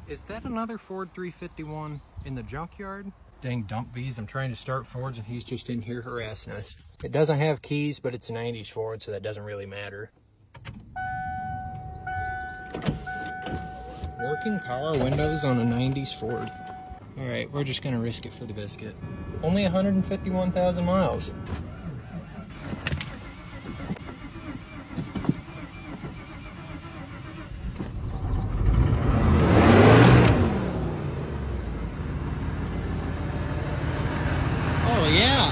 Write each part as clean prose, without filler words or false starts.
Is that another Ford 351 in the junkyard? Dang dump bees, I'm trying to start Fords and he's just in here harassing us. It doesn't have keys, but it's a 90s Ford, so that doesn't really matter. Working power windows on a 90s Ford. All right, we're just gonna risk it for the biscuit. Only 151,000 miles. Oh yeah.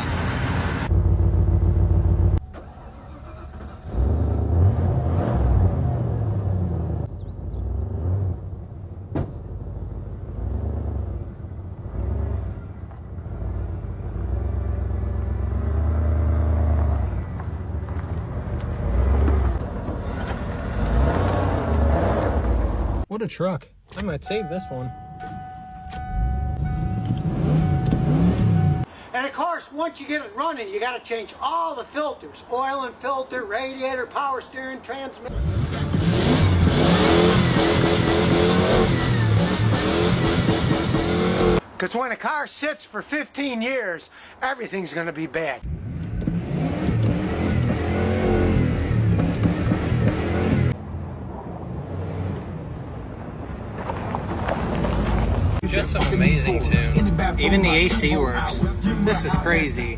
What a truck. I might save this one. And of course, once you get it running, you got to change all the filters. Oil and filter, radiator, power steering, transmission. Because when a car sits for 15 years, everything's going to be bad. Just some amazing tune. Even the AC works. This is crazy.